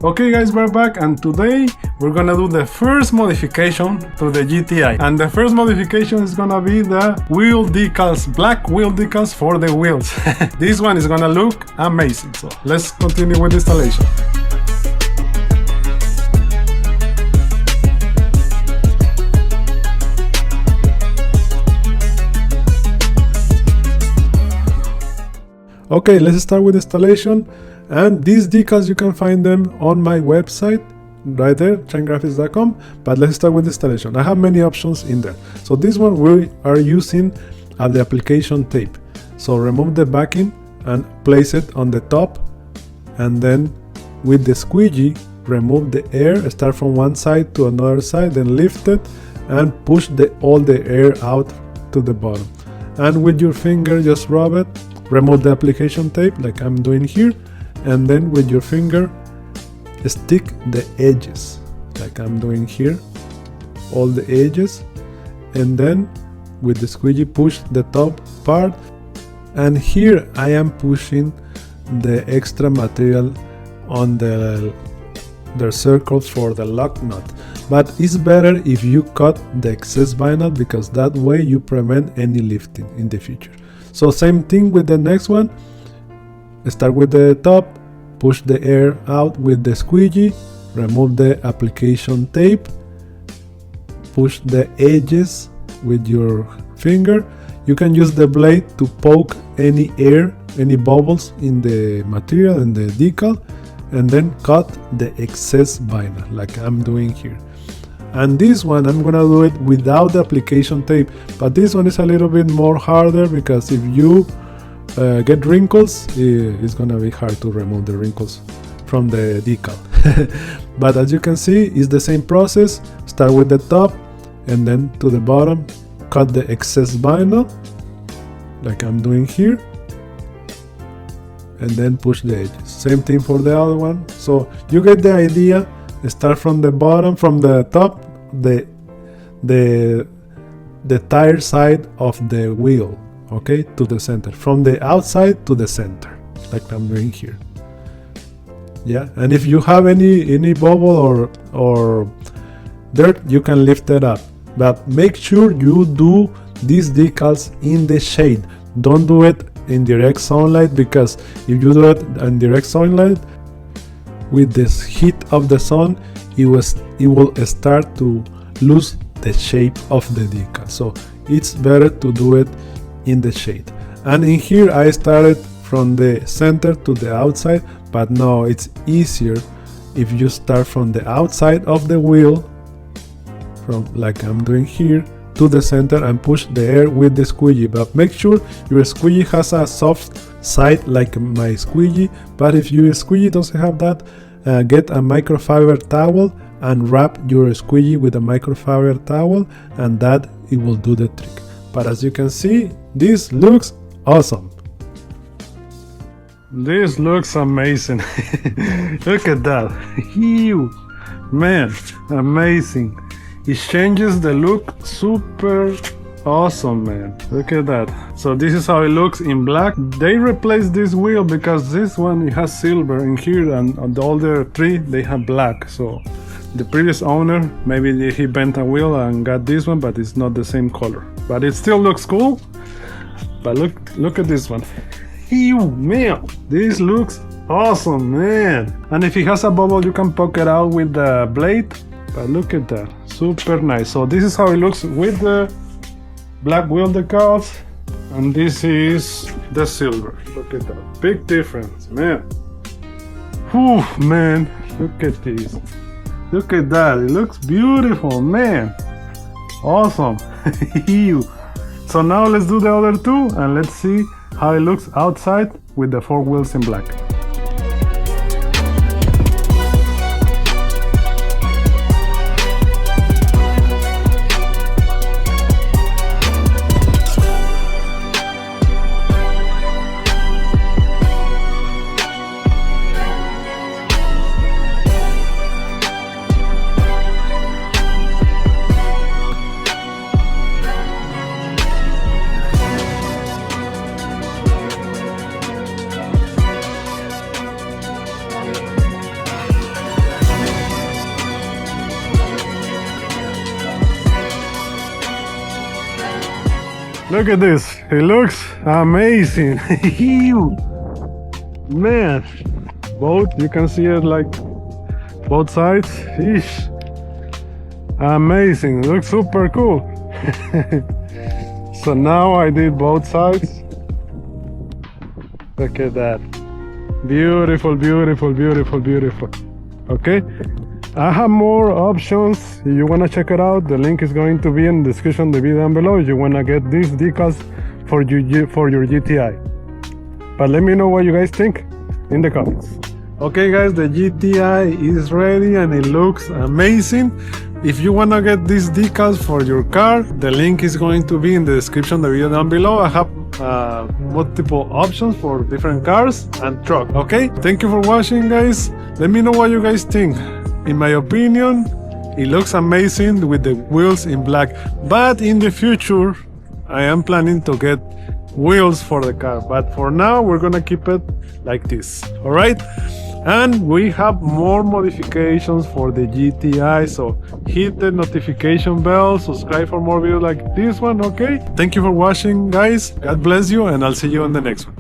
Okay guys, we're back and today we're gonna do the first modification to the GTI. And the first modification is gonna be the wheel decals, black wheel decals for the wheels. This one is gonna look amazing. So let's continue with the installation. Okay, let's start with installation. And these decals, you can find them on my website right there, chaingraphics.com. But let's start with installation. I have many options in there. So this one we are using the application tape. So remove the backing and place it on the top, and then with the squeegee remove the air, start from one side to another side, then lift it and push all the air out to the bottom. And with your finger just rub it, remove the application tape like I'm doing here, and then with your finger stick the edges like I'm doing here, all the edges, and then with the squeegee push the top part. And here I am pushing the extra material on the circles for the lock nut, but it's better if you cut the excess vinyl, because that way you prevent any lifting in the future. So same thing with the next one. Start with the top, push the air out with the squeegee, remove the application tape, push the edges with your finger. You can use the blade to poke any air, any bubbles in the material and the decal, and then cut the excess vinyl like I'm doing here. And this one I'm gonna do it without the application tape, but this one is a little bit more harder, because if you get wrinkles, it's gonna be hard to remove the wrinkles from the decal. But as you can see, it's the same process. Start with the top and then to the bottom, cut the excess vinyl like I'm doing here, and then push the edges. Same thing for the other one. So you get the idea. Start from the bottom, from the top, the tire side of the wheel, okay, to the center, from the outside to the center like I'm doing here. Yeah, and if you have any bubble or dirt, you can lift it up, but make sure you do these decals in the shade. Don't do it in direct sunlight, because if you do it in direct sunlight, with this heat of the sun, it will start to lose the shape of the decal. So it's better to do it in the shade. And in here I started from the center to the outside, but no, it's easier if you start from the outside of the wheel, from like I'm doing here, to the center, and push the air with the squeegee. But make sure your squeegee has a soft side like my squeegee. But if your squeegee doesn't have that, get a microfiber towel and wrap your squeegee with a microfiber towel, and that it will do the trick. But as you can see, this looks awesome. This looks amazing. Look at that. Man, amazing. It changes the look, super awesome, man. Look at that. So this is how it looks in black. They replaced this wheel because this one, it has silver in here, and on the other three they have black. So the previous owner, maybe he bent a wheel and got this one, but it's not the same color. But it still looks cool. But look at this one. Man, this looks awesome, man. And if it has a bubble, you can poke it out with the blade. But look at that, super nice. So this is how it looks with the black wheel decals, and this is the silver. Look at that, big difference, man. Whew, man, look at this. Look at that, it looks beautiful, man. Awesome. So now let's do the other two, and let's see how it looks outside with the four wheels in black. Look at this. It looks amazing. Man, both, you can see it like both sides. Eesh. Amazing. Looks super cool. So now I did both sides. Look at that. Beautiful, beautiful, beautiful, beautiful. Okay, I have more options. If you want to check it out, the link is going to be in the description of the video down below if you want to get these decals for your GTI. But let me know what you guys think in the comments. Okay guys, the GTI is ready and it looks amazing. If you want to get these decals for your car, the link is going to be in the description of the video down below. I have multiple options for different cars and truck. Okay, thank you for watching guys. Let me know what you guys think. In my opinion, it looks amazing with the wheels in black, but in the future I am planning to get wheels for the car, but for now we're gonna keep it like this. All right, and we have more modifications for the GTI, so hit the notification bell, subscribe for more videos like this one. Okay, thank you for watching guys. God bless you, and I'll see you on the next one.